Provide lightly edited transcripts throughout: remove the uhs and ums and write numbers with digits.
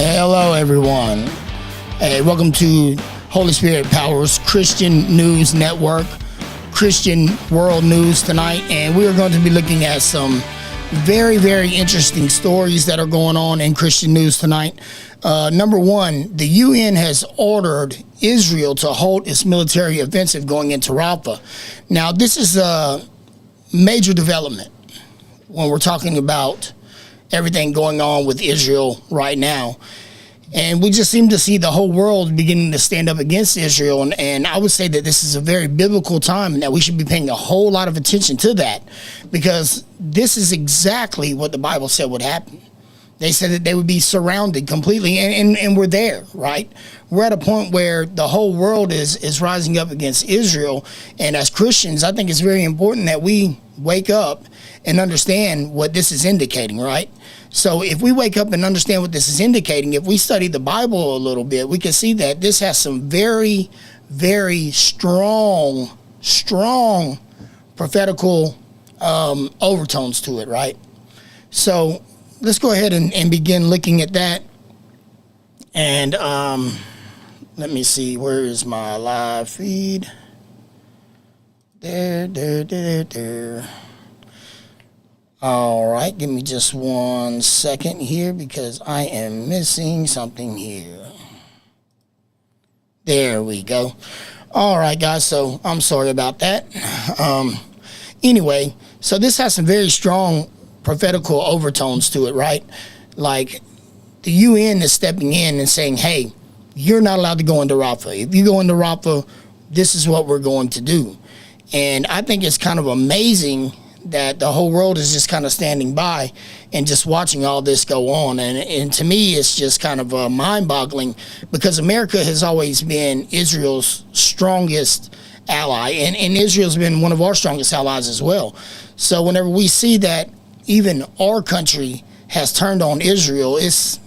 Hello, everyone. Hey, welcome to Holy Spirit Powers Christian News Network, Christian World News tonight, and we are going to be looking at some very, very interesting stories that are going on in Christian news tonight. Number one, the UN has ordered Israel to halt its military offensive going into Rafah. Now, this is a major development when we're talking about everything going on with Israel right now. And we just seem to see the whole world beginning to stand up against Israel. And I would say that this is a very biblical time and that we should be paying a whole lot of attention to that, because this is exactly what the Bible said would happen. They said that they would be surrounded completely, and we're there, right? We're at a point where the whole world is rising up against Israel. And as Christians, I think it's very important that we wake up and understand what this is indicating, right? So if we wake up and understand what this is indicating, if we study the Bible a little bit, we can see that this has some very, very strong prophetical overtones to it, right? So let's go ahead and begin looking at that. And let me see, where is my live feed? There. All right, give me just 1 second here because I am missing something here. There we go. All right, guys, so I'm sorry about that. Anyway, so this has some very strong prophetical overtones to it, right? Like the UN is stepping in and saying, hey, you're not allowed to go into Rafah. If you go into Rafah, this is what we're going to do. And I think it's kind of amazing that the whole world is just kind of standing by and just watching all this go on. And to me, it's just kind of mind-boggling, because America has always been Israel's strongest ally, and Israel's been one of our strongest allies as well. So whenever we see that even our country has turned on Israel, it's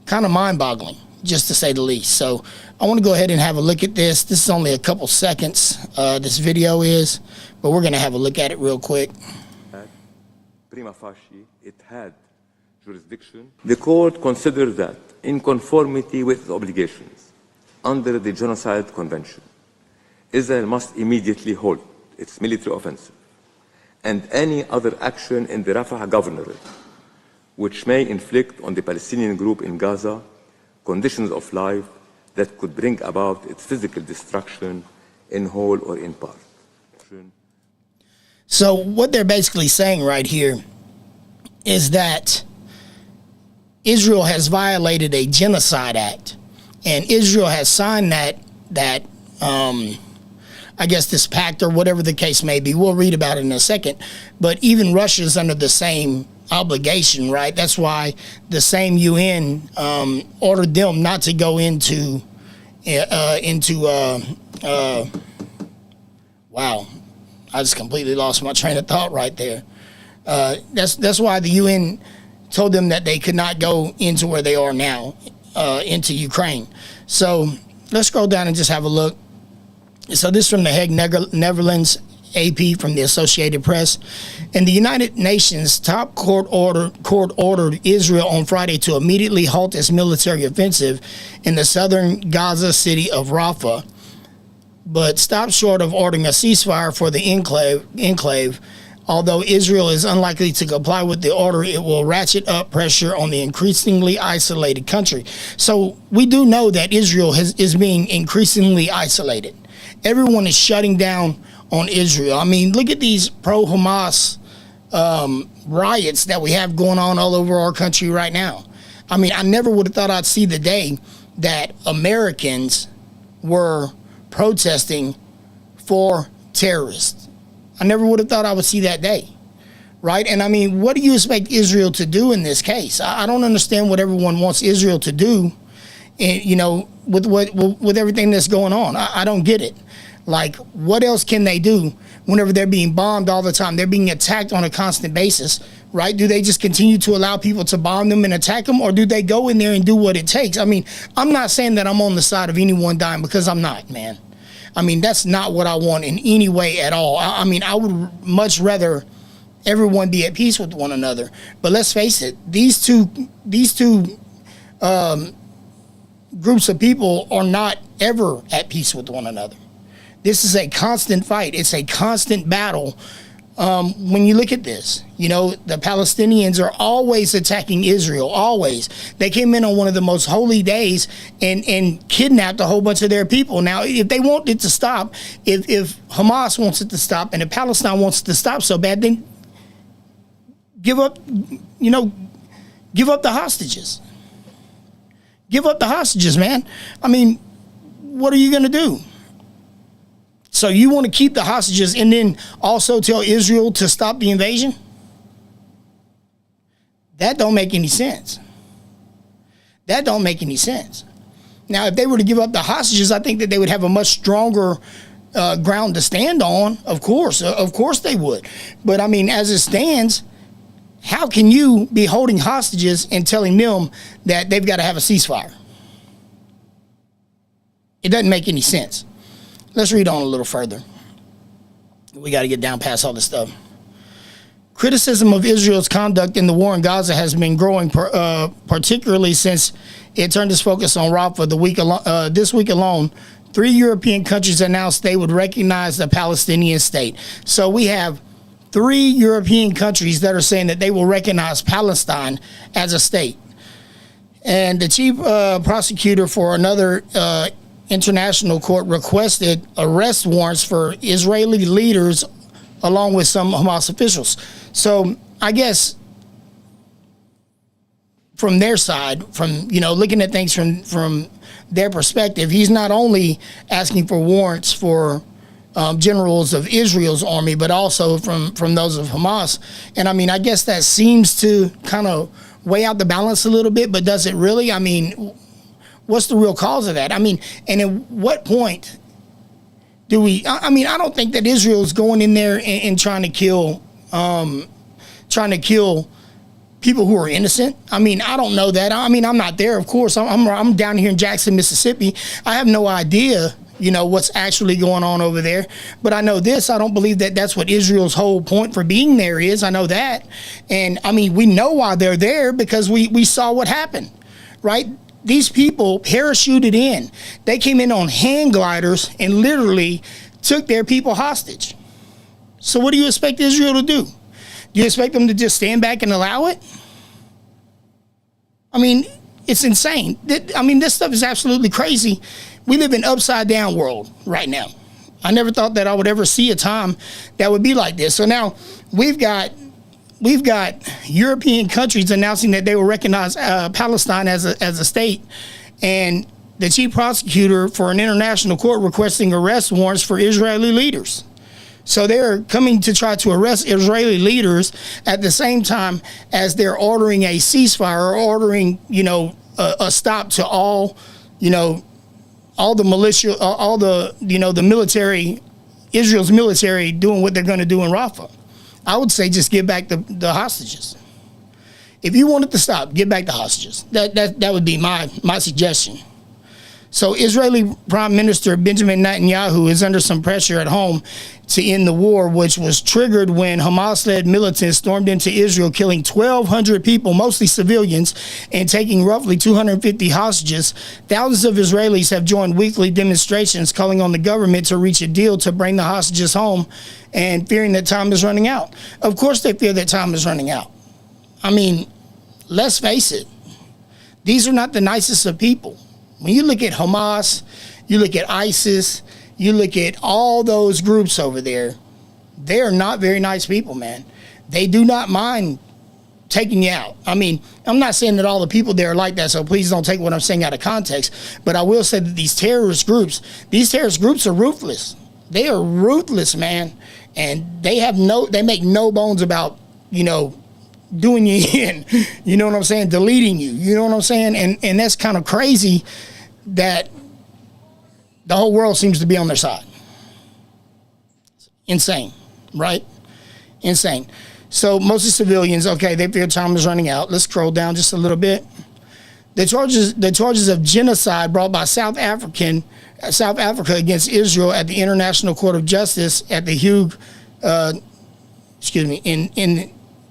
kind of mind-boggling, just to say the least. So I want to go ahead and have a look at this. This is only a couple seconds, this video is, but we're going to have a look at it real quick. Prima facie, it had jurisdiction. The court considered that, in conformity with its obligations under the Genocide Convention, Israel must immediately halt its military offensive and any other action in the Rafah governorate which may inflict on the Palestinian group in Gaza conditions of life that could bring about its physical destruction in whole or in part. So what they're basically saying right here is that Israel has violated a genocide act, and Israel has signed that I guess this pact or whatever the case may be. We'll read about it in a second. But even Russia's under the same obligation, right? That's why the same UN ordered them not to go into wow, I just completely lost my train of thought right there. That's why the UN told them that they could not go into where they are now, into Ukraine. So let's scroll down and just have a look. So this is from the Hague, Netherlands, AP from the Associated Press. And the United Nations top court ordered Israel on Friday to immediately halt its military offensive in the southern Gaza city of Rafah, but stopped short of ordering a ceasefire for the enclave. Although Israel is unlikely to comply with the order, it will ratchet up pressure on the increasingly isolated country. So we do know that Israel is being increasingly isolated. Everyone is shutting down on Israel. I mean, look at these pro-Hamas riots that we have going on all over our country right now. I mean, I never would have thought I'd see the day that Americans were protesting for terrorists. I never would have thought I would see that day, right? And I mean, what do you expect Israel to do in this case? I don't understand what everyone wants Israel to do, and with everything that's going on. I don't get it. Like, what else can they do whenever they're being bombed all the time? They're being attacked on a constant basis, right? Do they just continue to allow people to bomb them and attack them, or do they go in there and do what it takes? I mean, I'm not saying that I'm on the side of anyone dying, because I'm not, man. I mean, that's not what I want in any way at all. I mean, I would much rather everyone be at peace with one another. But let's face it, these two groups of people are not ever at peace with one another. This is a constant fight. It's a constant battle. When you look at this, you know, the Palestinians are always attacking Israel, always. They came in on one of the most holy days and kidnapped a whole bunch of their people. Now, if they want it to stop, if Hamas wants it to stop and if Palestine wants it to stop so bad, then give up the hostages. Give up the hostages, man. I mean, what are you going to do? So you want to keep the hostages and then also tell Israel to stop the invasion? That don't make any sense. That don't make any sense. Now, if they were to give up the hostages, I think that they would have a much stronger ground to stand on. Of course they would. But I mean, as it stands, how can you be holding hostages and telling them that they've got to have a ceasefire? It doesn't make any sense. Let's read on a little further. We got to get down past all this stuff. Criticism of Israel's conduct in the war in Gaza has been growing, particularly since it turned its focus on Rafah this week alone. 3 European countries announced they would recognize the Palestinian state. So we have 3 European countries that are saying that they will recognize Palestine as a state. And the chief prosecutor for another international court requested arrest warrants for Israeli leaders along with some Hamas officials. So I guess from their side, from, you know, looking at things from their perspective, he's not only asking for warrants for generals of Israel's army, but also from those of Hamas. And I mean, I guess that seems to kind of weigh out the balance a little bit, but does it really? I mean, what's the real cause of that? I mean, and at what point do we, I mean, I don't think that Israel's going in there and trying to kill people who are innocent. I mean, I don't know that. I mean, I'm not there, of course. I'm down here in Jackson, Mississippi. I have no idea, you know, what's actually going on over there. But I know this, I don't believe that that's what Israel's whole point for being there is. I know that. And I mean, we know why they're there because we saw what happened, right? These people parachuted in. They came in on hang gliders and literally took their people hostage. So what do you expect Israel to do? Do you expect them to just stand back and allow it? I mean, it's insane. I mean, this stuff is absolutely crazy. We live in an upside down world right now. I never thought that I would ever see a time that would be like this. So now we've got European countries announcing that they will recognize Palestine as a state, and the chief prosecutor for an international court requesting arrest warrants for Israeli leaders. So they're coming to try to arrest Israeli leaders at the same time as they're ordering a ceasefire or ordering, you know, a stop to all, you know, all the militia, all the, you know, the military, Israel's military doing what they're going to do in Rafah. I would say just give back the hostages. If you want it to stop, give back the hostages. That would be my suggestion. So Israeli Prime Minister Benjamin Netanyahu is under some pressure at home to end the war, which was triggered when Hamas-led militants stormed into Israel, killing 1,200 people, mostly civilians, and taking roughly 250 hostages. Thousands of Israelis have joined weekly demonstrations calling on the government to reach a deal to bring the hostages home and fearing that time is running out. Of course they fear that time is running out. I mean, let's face it. These are not the nicest of people. When you look at Hamas, you look at ISIS, you look at all those groups over there, they are not very nice people, man. They do not mind taking you out. I mean, I'm not saying that all the people there are like that, so please don't take what I'm saying out of context. But I will say that these terrorist groups are ruthless. They are ruthless, man. And they make no bones about, you know, doing you in, you know what I'm saying, deleting you, you know what I'm saying? And that's kind of crazy that the whole world seems to be on their side. Insane, right? Insane. So mostly civilians, okay, they fear time is running out. Let's scroll down just a little bit. The charges of genocide brought by South Africa against Israel at the International Court of Justice at the Hague,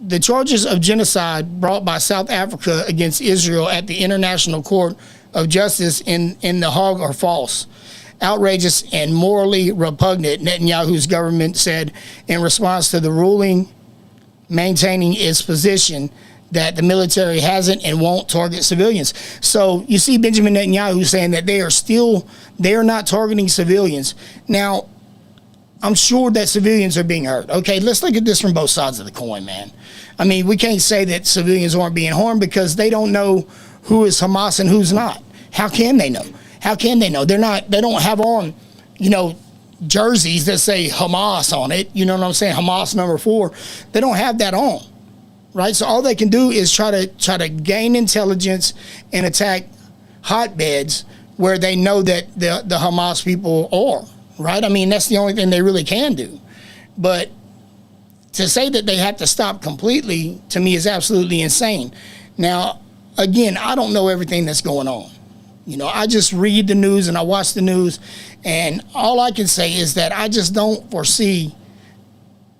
the charges of genocide brought by South Africa against Israel at the International Court of Justice in The Hague are false, outrageous, and morally repugnant, Netanyahu's government said in response to the ruling, maintaining its position that the military hasn't and won't target civilians. So you see Benjamin Netanyahu saying that they are not targeting civilians. Now, I'm sure that civilians are being hurt. Okay, let's look at this from both sides of the coin, man. I mean, we can't say that civilians aren't being harmed because they don't know who is Hamas and who's not. How can they know? How can they know? They don't have on, jerseys that say Hamas on it. You know what I'm saying? Hamas number 4. They don't have that on. Right, so all they can do is try to gain intelligence and attack hotbeds where they know that the Hamas people are. Right, I mean that's the only thing they really can do. But to say that they have to stop completely to me is absolutely insane. Now, again, I don't know everything that's going on. I just read the news and I watch the news, and all I can say is that I just don't foresee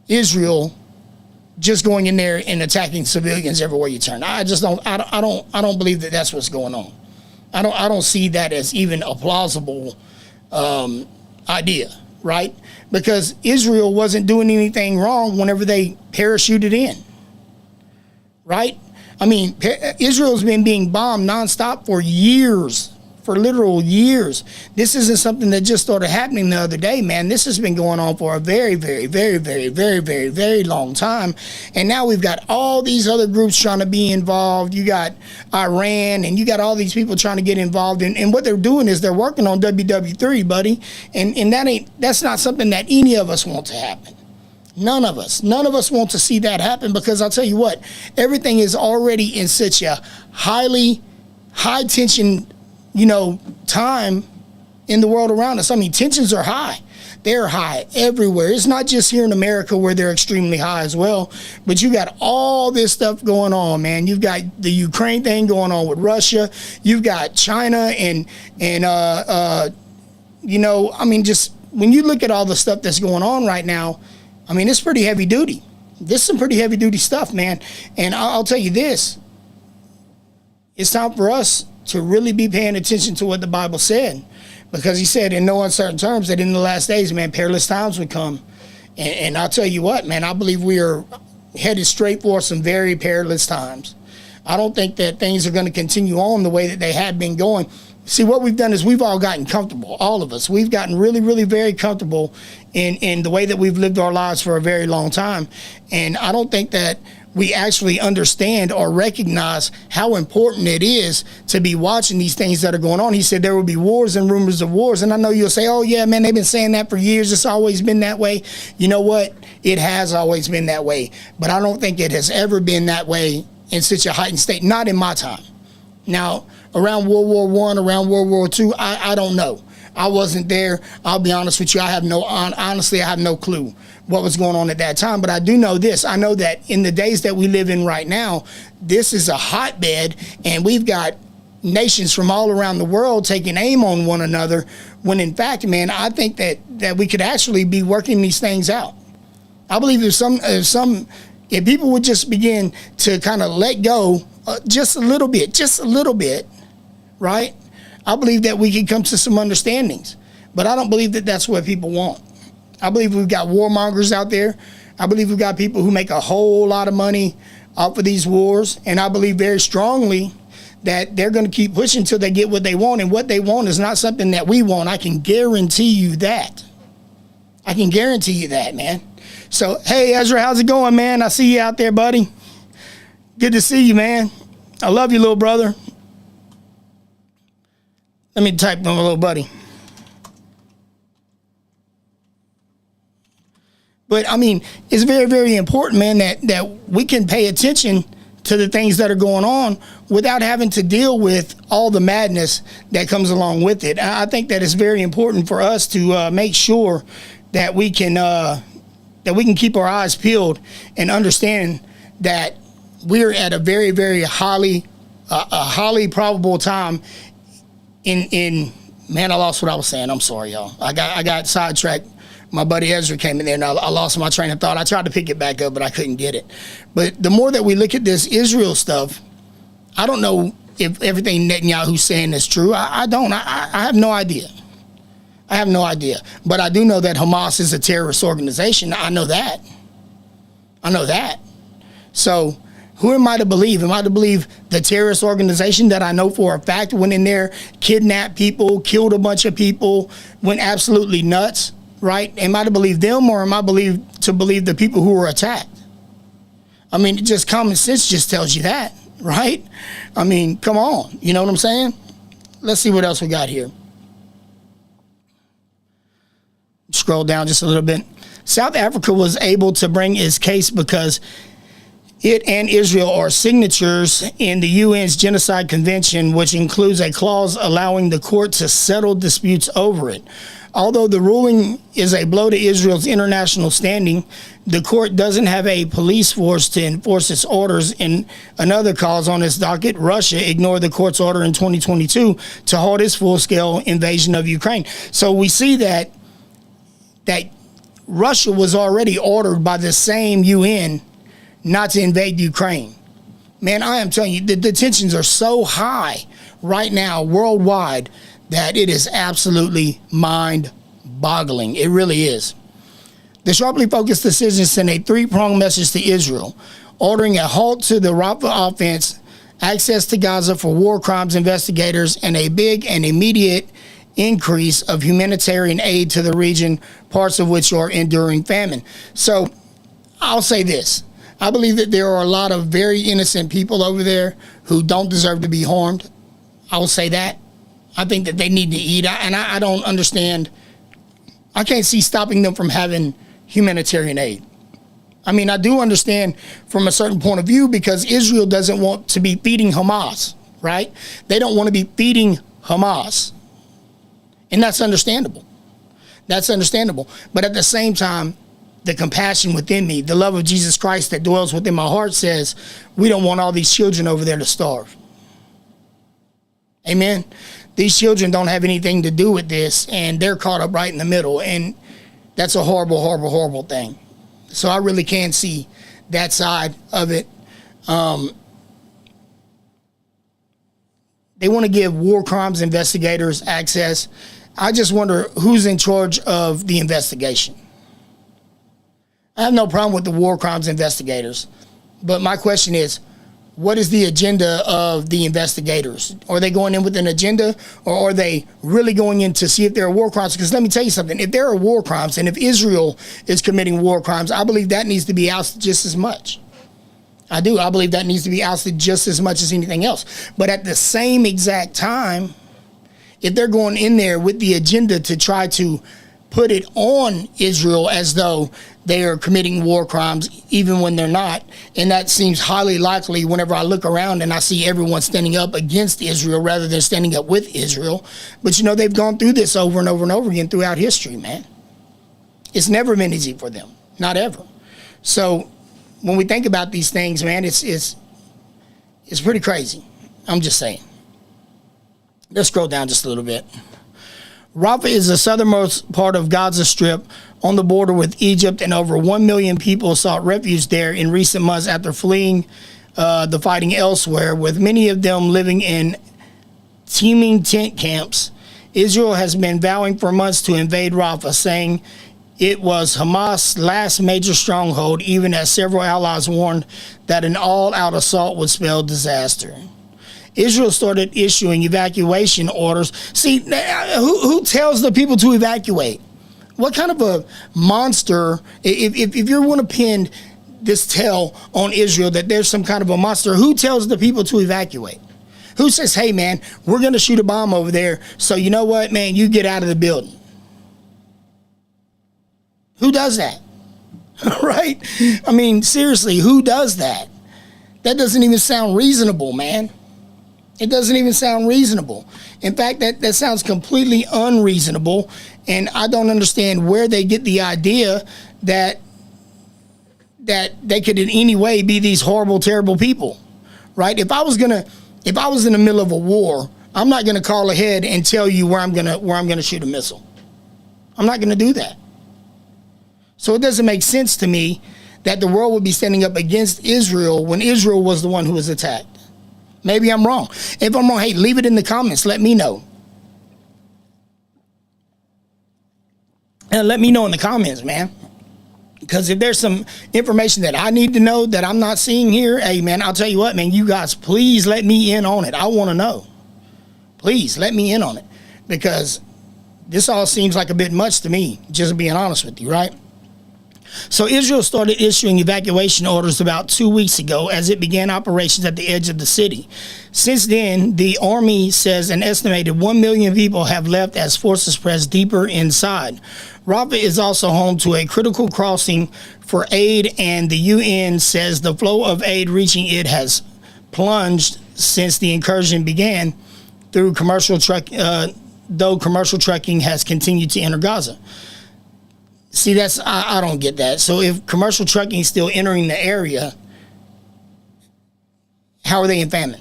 Israel just going in there and attacking civilians everywhere you turn. I just don't. I don't believe that that's what's going on. I don't see that as even a plausible idea, right? Because Israel wasn't doing anything wrong whenever they parachuted in, right? I mean, Israel's been being bombed nonstop for years. For literal years. This isn't something that just started happening the other day, man. This has been going on for a very, very, very, very, very, very, very long time. And now we've got all these other groups trying to be involved. You got Iran and you got all these people trying to get involved. And what they're doing is they're working on WW3, buddy. And that's not something that any of us want to happen. None of us want to see that happen, because I'll tell you what, everything is already in such a high tension time in the world around us. I mean, tensions are high. They're high everywhere. It's not just here in America where they're extremely high as well, but you got all this stuff going on, man. You've got the Ukraine thing going on with Russia. You've got China and I mean, just when you look at all the stuff that's going on right now, I mean, it's pretty heavy duty. This is some pretty heavy duty stuff, man. And I'll tell you this, it's time for us to really be paying attention to what the Bible said, because he said in no uncertain terms that in the last days, man, perilous times would come. And I'll tell you what, man, I believe we are headed straight for some very perilous times. I don't think that things are going to continue on the way that they have been going. See, what we've done is we've all gotten comfortable, all of us. We've gotten really, really very comfortable in the way that we've lived our lives for a very long time. And I don't think that we actually understand or recognize how important it is to be watching these things that are going on. He said there will be wars and rumors of wars. And I know you'll say, oh, yeah, man, they've been saying that for years. It's always been that way. You know what? It has always been that way. But I don't think it has ever been that way in such a heightened state. Not in my time. Now, around World War I, around World War II, I don't know. I wasn't there. I'll be honest with you. Honestly, I have no clue what was going on at that time. But I do know this. I know that in the days that we live in right now, this is a hotbed, and we've got nations from all around the world taking aim on one another, when in fact, man, I think that we could actually be working these things out. I believe if people would just begin to kind of let go just a little bit, right? I believe that we can come to some understandings, but I don't believe that that's what people want. I believe we've got warmongers out there. I believe we've got people who make a whole lot of money off of these wars, and I believe very strongly that they're going to keep pushing until they get what they want, and what they want is not something that we want. I can guarantee you that. I can guarantee you that, man. So, hey, Ezra, how's it going, man? I see you out there, buddy. Good to see you, man. I love you, little brother. Let me type on my little buddy. But, I mean, it's very, very important, man, that we can pay attention to the things that are going on without having to deal with all the madness that comes along with it. I think that it's very important for us to make sure that we can keep our eyes peeled and understand that we're at a very, very highly probable time in man, I lost what I was saying. I'm sorry, y'all. I got sidetracked My buddy Ezra came in there, and I lost my train of thought. I tried to pick it back up, but I couldn't get it. But the more that we look at this Israel stuff, I don't know if everything Netanyahu's saying is true. I don't. I have no idea. I have no idea. But I do know that Hamas is a terrorist organization. I know that. I know that. So who am I to believe? Am I to believe the terrorist organization that I know for a fact went in there, kidnapped people, killed a bunch of people, went absolutely nuts? Right? Am I to believe them, or am I to believe the people who were attacked? I mean, just common sense just tells you that, right? I mean, come on. You know what I'm saying? Let's see what else we got here. Scroll down just a little bit. South Africa was able to bring its case because it and Israel are signatures in the UN's Genocide Convention, which includes a clause allowing the court to settle disputes over it. Although the ruling is a blow to Israel's international standing, the court doesn't have a police force to enforce its orders. In another cause on its docket, Russia ignored the court's order in 2022 to halt its full-scale invasion of Ukraine. So we see that Russia was already ordered by the same UN not to invade Ukraine. Man, I am telling you, the tensions are so high right now worldwide that it is absolutely mind-boggling. It really is. The sharply focused decision sent a three-pronged message to Israel, ordering a halt to the Rafah offense, access to Gaza for war crimes investigators, and a big and immediate increase of humanitarian aid to the region, parts of which are enduring famine. So I'll say this. I believe that there are a lot of very innocent people over there who don't deserve to be harmed. I will say that. I think that they need to eat, and I don't understand. I can't see stopping them from having humanitarian aid. I mean, I do understand from a certain point of view, because Israel doesn't want to be feeding Hamas, right? They don't want to be feeding Hamas. And that's understandable. That's understandable. But at the same time, the compassion within me, the love of Jesus Christ that dwells within my heart says, we don't want all these children over there to starve. Amen. These children don't have anything to do with this, and they're caught up right in the middle. And that's a horrible, horrible, horrible thing. So I really can see that side of it. They want to give war crimes investigators access. I just wonder who's in charge of the investigation. I have no problem with the war crimes investigators, but my question is, what is the agenda of the investigators? Are they going in with an agenda, or are they really going in to see if there are war crimes? Because let me tell you something, if there are war crimes, and if Israel is committing war crimes, I believe that needs to be ousted just as much. I do. I believe that needs to be ousted just as much as anything else. But at the same exact time, if they're going in there with the agenda to try to put it on Israel as though they are committing war crimes, even when they're not, and that seems highly likely whenever I look around and I see everyone standing up against Israel rather than standing up with Israel. But, you know, they've gone through this over and over and over again throughout history, man. It's never been easy for them. Not ever. So when we think about these things, man, it's pretty crazy. I'm just saying. Let's scroll down just a little bit. Rafah is the southernmost part of Gaza Strip on the border with Egypt, and over 1 million people sought refuge there in recent months after fleeing the fighting elsewhere, with many of them living in teeming tent camps. Israel has been vowing for months to invade Rafah, saying it was Hamas' last major stronghold, even as several allies warned that an all-out assault would spell disaster. Israel started issuing evacuation orders. See, who tells the people to evacuate? What kind of a monster, if you want to pin this tell on Israel that there's some kind of a monster, who tells the people to evacuate? Who says, hey, man, we're going to shoot a bomb over there, so you know what, man, you get out of the building? Who does that? Right? I mean, seriously, who does that? That doesn't even sound reasonable, man. It doesn't even sound reasonable. In fact, that sounds completely unreasonable, and I don't understand where they get the idea that they could in any way be these horrible, terrible people, right? If I was in the middle of a war, I'm not gonna call ahead and tell you where I'm gonna shoot a missile. I'm not gonna do that. So it doesn't make sense to me that the world would be standing up against Israel when Israel was the one who was attacked. Maybe I'm wrong. If I'm wrong, hey, leave it in the comments. Let me know. And let me know in the comments, man. Because if there's some information that I need to know that I'm not seeing here, hey, man, I'll tell you what, man, you guys, please let me in on it. I want to know. Please let me in on it. Because this all seems like a bit much to me, just being honest with you, right? So Israel started issuing evacuation orders about 2 weeks ago as it began operations at the edge of the city. Since then, the army says an estimated 1 million people have left as forces press deeper inside. Rafah is also home to a critical crossing for aid, and the UN says the flow of aid reaching it has plunged since the incursion began, though commercial trucking has continued to enter Gaza. See, I don't get that. So if commercial trucking is still entering the area, how are they in famine?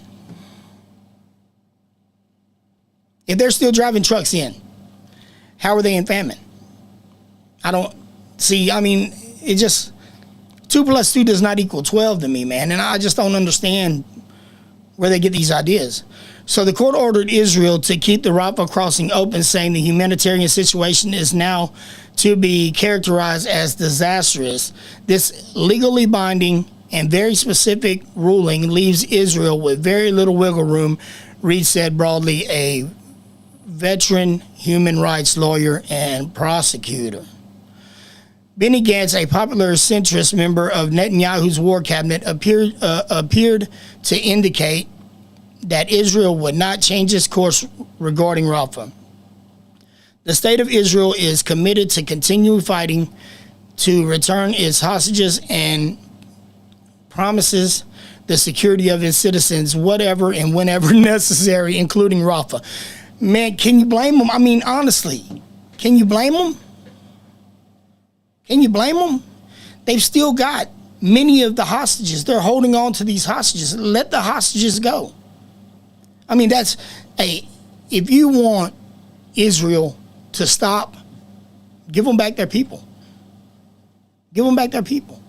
If they're still driving trucks in, how are they in famine? I don't see. I mean, it just 2 + 2 does not equal 12 to me, man. And I just don't understand where they get these ideas. So the court ordered Israel to keep the Rafah crossing open, saying the humanitarian situation is now to be characterized as disastrous. This legally binding and very specific ruling leaves Israel with very little wiggle room, Reed said broadly, a veteran human rights lawyer and prosecutor. Benny Gantz, a popular centrist member of Netanyahu's war cabinet, appeared to indicate that Israel would not change its course regarding Rafah. The state of Israel is committed to continue fighting to return its hostages and promises the security of its citizens, whatever and whenever necessary, including Rafah. Man, can you blame them? I mean, honestly, can you blame them? Can you blame them? They've still got many of the hostages. They're holding on to these hostages. Let the hostages go. I mean, if you want Israel to stop, give them back their people. Give them back their people.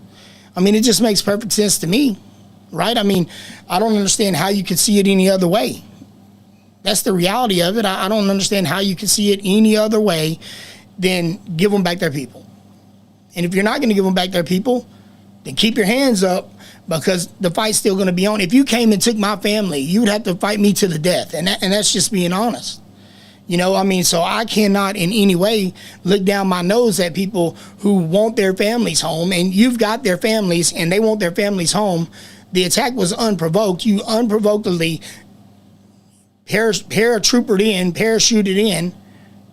I mean, it just makes perfect sense to me, right? I mean, I don't understand how you could see it any other way. That's the reality of it. I don't understand how you could see it any other way than give them back their people. And if you're not going to give them back their people, then keep your hands up, because the fight's still going to be on. If you came and took my family, you'd have to fight me to the death. And that's just being honest. You know, I mean, so I cannot in any way look down my nose at people who want their families home. And you've got their families and they want their families home. The attack was unprovoked. You unprovokedly paratroopered in, parachuted in,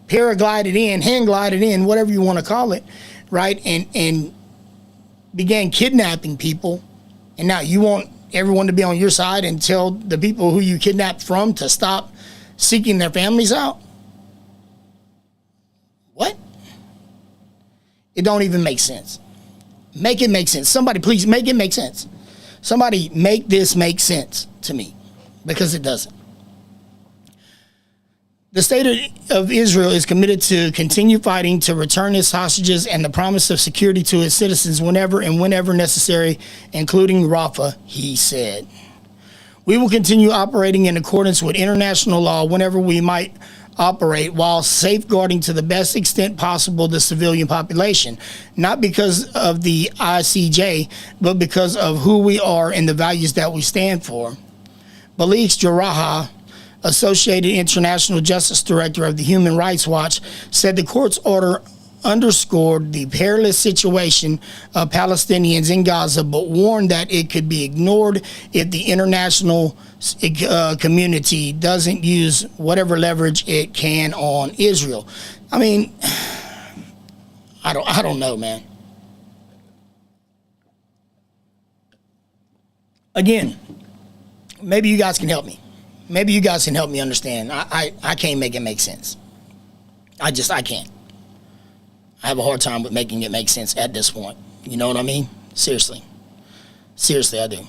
paraglided in, hand glided in, whatever you want to call it, right? And began kidnapping people. And now you want everyone to be on your side and tell the people who you kidnapped from to stop seeking their families out? What? It don't even make sense. Make it make sense. Somebody please make it make sense. Somebody make this make sense to me, because it doesn't. The state of Israel is committed to continue fighting to return its hostages and the promise of security to its citizens whenever and whenever necessary, including Rafah, he said. We will continue operating in accordance with international law whenever we might operate, while safeguarding to the best extent possible the civilian population, not because of the ICJ, but because of who we are and the values that we stand for. Balik Jaraha, Associated International Justice Director of the Human Rights Watch, said the court's order underscored the perilous situation of Palestinians in Gaza, but warned that it could be ignored if the international community doesn't use whatever leverage it can on Israel. I mean, I don't know, man. Again, maybe you guys can help me. Maybe you guys can help me understand. I can't make it make sense. I can't. I have a hard time with making it make sense at this point. You know what I mean? Seriously. Seriously, I do.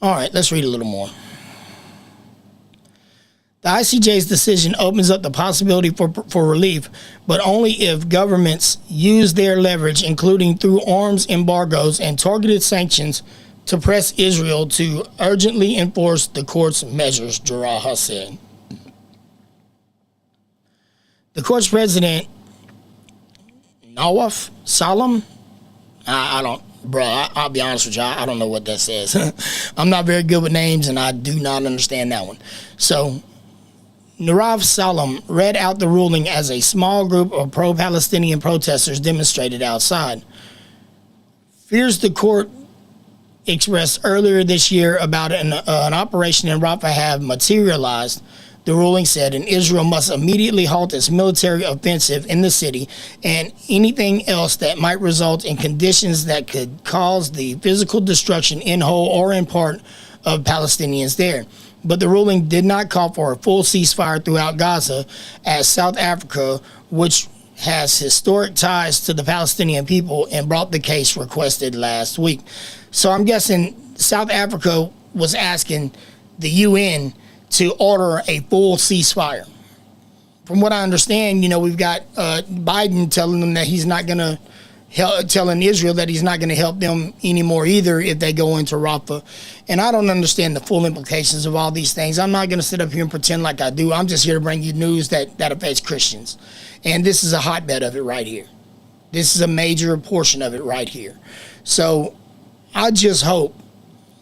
All right, let's read a little more. The ICJ's decision opens up the possibility for relief, but only if governments use their leverage, including through arms embargoes and targeted sanctions, to press Israel to urgently enforce the court's measures, Jaraha said. The court's president, Nawaf Salam, I'll be honest with you, I don't know what that says. I'm not very good with names, and I do not understand that one. So, Nawaf Salam read out the ruling as a small group of pro-Palestinian protesters demonstrated outside. Fears the court expressed earlier this year about an operation in Rafah have materialized, the ruling said, and Israel must immediately halt its military offensive in the city and anything else that might result in conditions that could cause the physical destruction in whole or in part of Palestinians there. But the ruling did not call for a full ceasefire throughout Gaza, as South Africa, which has historic ties to the Palestinian people and brought the case, requested last week. So I'm guessing South Africa was asking the UN to order a full ceasefire. From what I understand, we've got Biden telling them that he's not going to telling Israel that he's not going to help them anymore either if they go into Rafah. And I don't understand the full implications of all these things. I'm not going to sit up here and pretend like I do. I'm just here to bring you news that affects Christians. And this is a hotbed of it right here. This is a major portion of it right here. So I just hope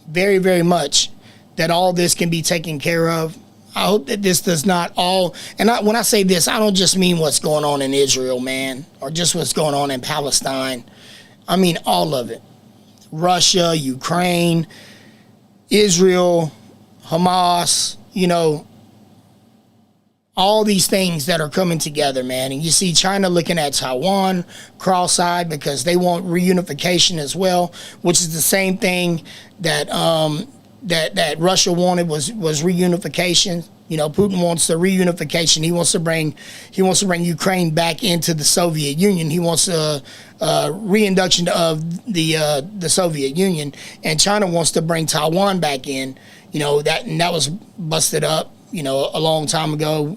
very, very much that all this can be taken care of. I hope that this does not all, and when I say this, I don't just mean what's going on in Israel, man, or just what's going on in Palestine. I mean all of it. Russia, Ukraine, Israel, Hamas, all these things that are coming together, man. And you see China looking at Taiwan cross-eyed because they want reunification as well, which is the same thing that that Russia wanted was reunification. Putin wants the reunification. He wants to bring Ukraine back into the Soviet Union. He wants a reinduction of the Soviet Union, and China wants to bring Taiwan back in. That was busted up. A long time ago.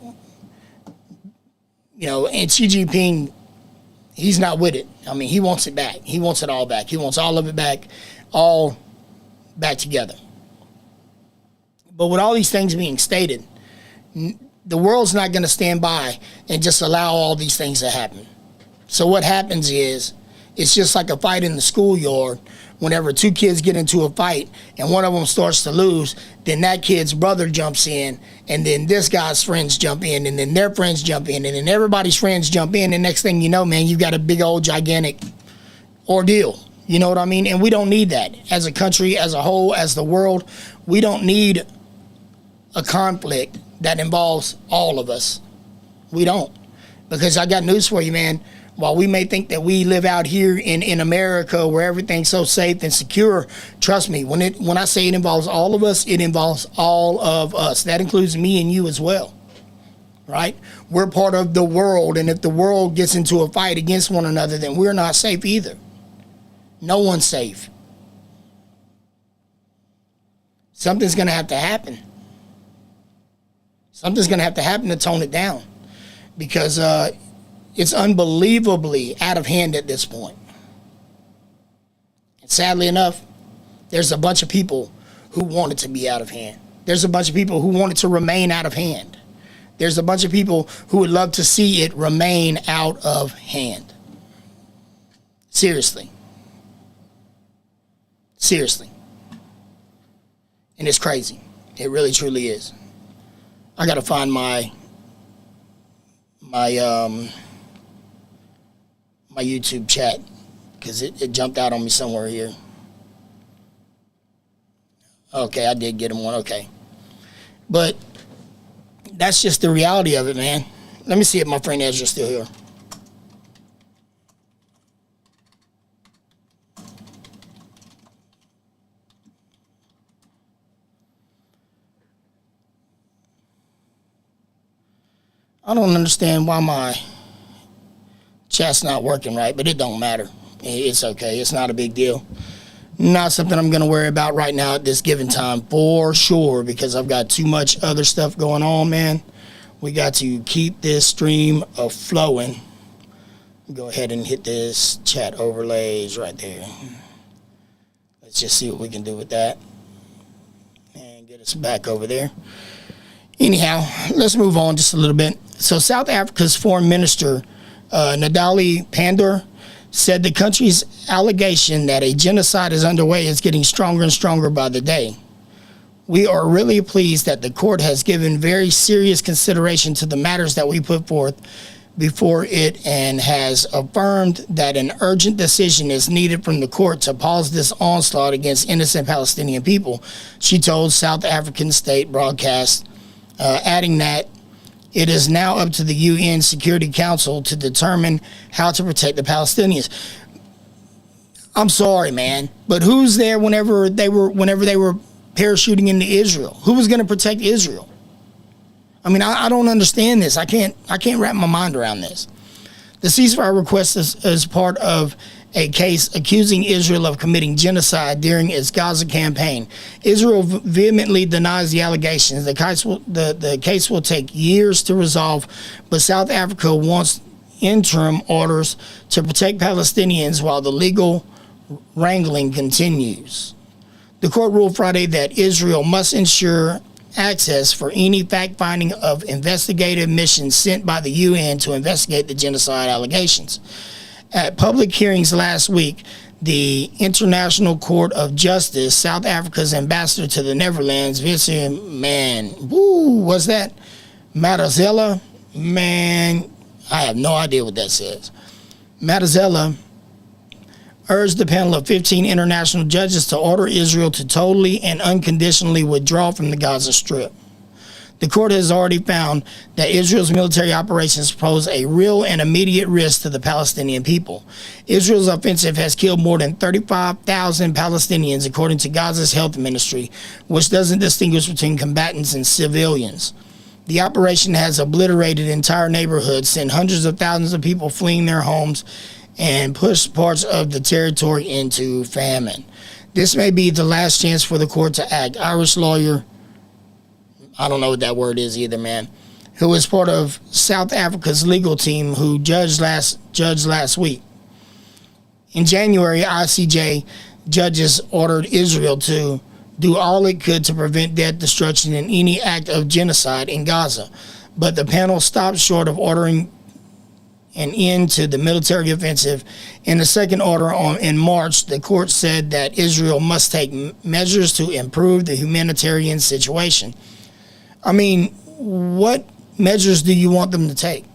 And Xi Jinping, he's not with it. I mean, he wants it back. He wants it all back. He wants all of it back, all back together. But with all these things being stated, the world's not going to stand by and just allow all these things to happen. So what happens is, it's just like a fight in the schoolyard. Whenever two kids get into a fight and one of them starts to lose, then that kid's brother jumps in, and then this guy's friends jump in, and then their friends jump in, and then everybody's friends jump in, and next thing you know, man, you've got a big old gigantic ordeal. You know what I mean? And we don't need that. As a country, as a whole, as the world, we don't need a conflict that involves all of us. We don't. Because I got news for you, man. While we may think that we live out here in America where everything's so safe and secure, trust me, when I say it involves all of us, it involves all of us. That includes me and you as well, right? We're part of the world, and if the world gets into a fight against one another, then we're not safe either. No one's safe. Something's going to have to happen. Something's going to have to happen to tone it down, because it's unbelievably out of hand at this point. And sadly enough, there's a bunch of people who want it to be out of hand. There's a bunch of people who want it to remain out of hand. There's a bunch of people who would love to see it remain out of hand. Seriously. Seriously. And it's crazy. It really, truly is. I got to find my YouTube chat, because it jumped out on me somewhere here. Okay, I did get him one. Okay. But that's just the reality of it, man. Let me see if my friend Ezra's still here. I don't understand why my chat's not working right, but it don't matter. It's okay. It's not a big deal. Not something I'm going to worry about right now at this given time, for sure, because I've got too much other stuff going on, man. We got to keep this stream flowing. Go ahead and hit this chat overlays right there. Let's just see what we can do with that and get us back over there. Anyhow, let's move on just a little bit. So South Africa's foreign minister, Nadali Pandor, said the country's allegation that a genocide is underway is getting stronger and stronger by the day. We are really pleased that the court has given very serious consideration to the matters that we put forth before it and has affirmed that an urgent decision is needed from the court to pause this onslaught against innocent Palestinian people, she told South African state broadcast, adding that it is now up to the UN Security Council to determine how to protect the Palestinians. I'm sorry, man, but who's there whenever they were parachuting into Israel? Who was going to protect Israel? I mean, I don't understand this. I can't wrap my mind around this. The ceasefire request is part of a case accusing Israel of committing genocide during its Gaza campaign. Israel vehemently denies the allegations. The case will take years to resolve, but South Africa wants interim orders to protect Palestinians while the legal wrangling continues. The court ruled Friday that Israel must ensure access for any fact-finding of investigative missions sent by the UN to investigate the genocide allegations. At public hearings last week, the International Court of Justice, South Africa's ambassador to the Netherlands, Vincent, was that Matazella? Man, I have no idea what that says. Matazella urged the panel of 15 international judges to order Israel to totally and unconditionally withdraw from the Gaza Strip. The court has already found that Israel's military operations pose a real and immediate risk to the Palestinian people. Israel's offensive has killed more than 35,000 Palestinians, according to Gaza's health ministry, which doesn't distinguish between combatants and civilians. The operation has obliterated entire neighborhoods, sent hundreds of thousands of people fleeing their homes, and pushed parts of the territory into famine. This may be the last chance for the court to act. Irish lawyer, I don't know what that word is either, man, who was part of South Africa's legal team who judged last week. In January, ICJ judges ordered Israel to do all it could to prevent death, destruction, and any act of genocide in Gaza. But the panel stopped short of ordering an end to the military offensive. In the second order in March, the court said that Israel must take measures to improve the humanitarian situation. I mean, what measures do you want them to take?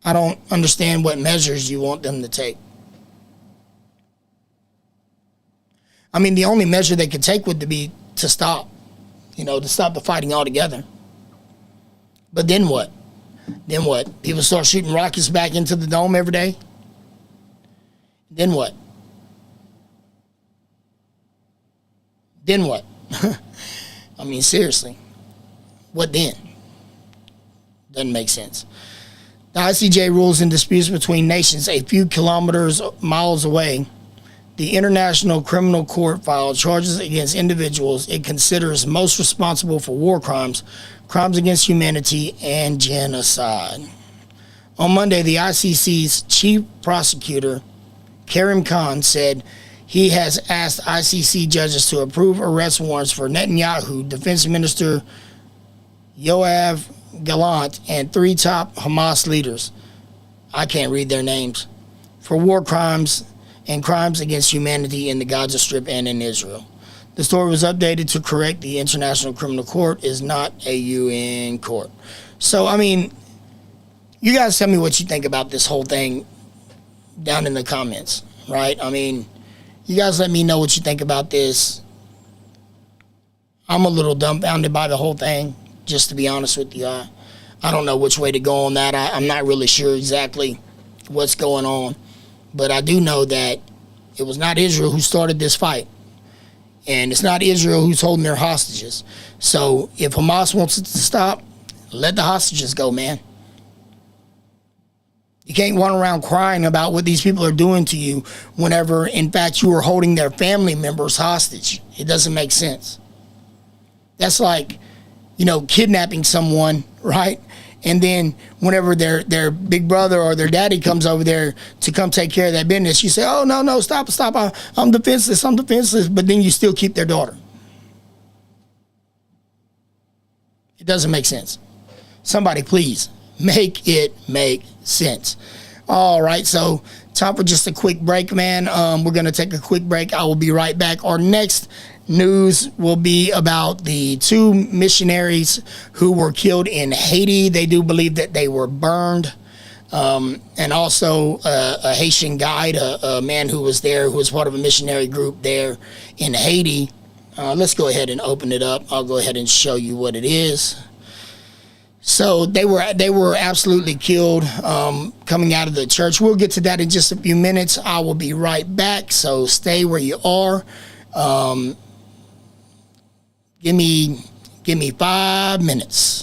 I don't understand what measures you want them to take. I mean, the only measure they could take would be to stop, to stop the fighting altogether. But then what? Then what? People start shooting rockets back into the dome every day? Then what? Then what? I mean, seriously. What then? Doesn't make sense. The ICJ rules in disputes between nations a few miles away. The International Criminal Court filed charges against individuals it considers most responsible for war crimes, crimes against humanity, and genocide. On Monday, the ICC's chief prosecutor, Karim Khan, said he has asked ICC judges to approve arrest warrants for Netanyahu, Defense Minister Yoav Gallant, and 3 top Hamas leaders, I can't read their names, for war crimes and crimes against humanity in the Gaza Strip and in Israel. The story was updated to correct the International Criminal Court is not a UN court. So, I mean, you guys tell me what you think about this whole thing down in the comments, right? I mean, you guys let me know what you think about this. I'm a little dumbfounded by the whole thing, just to be honest with you. I don't know which way to go on that. I'm not really sure exactly what's going on. But I do know that it was not Israel who started this fight. And it's not Israel who's holding their hostages. So if Hamas wants it to stop, let the hostages go, man. You can't run around crying about what these people are doing to you whenever, in fact, you are holding their family members hostage. It doesn't make sense. That's like, kidnapping someone, right? And then whenever their big brother or their daddy comes over there to come take care of that business, you say, oh, no, stop. I'm defenseless. But then you still keep their daughter. It doesn't make sense. Somebody, please, make it make sense. All right, so time for just a quick break, man. We're going to take a quick break. I will be right back. Our next news will be about the 2 missionaries who were killed in Haiti. They do believe that they were burned. And also a Haitian guide, a man who was there, who was part of a missionary group there in Haiti. Let's go ahead and open it up. I'll go ahead and show you what it is. So they were absolutely killed coming out of the church. We'll get to that in just a few minutes. I will be right back. So stay where you are. Give me 5 minutes.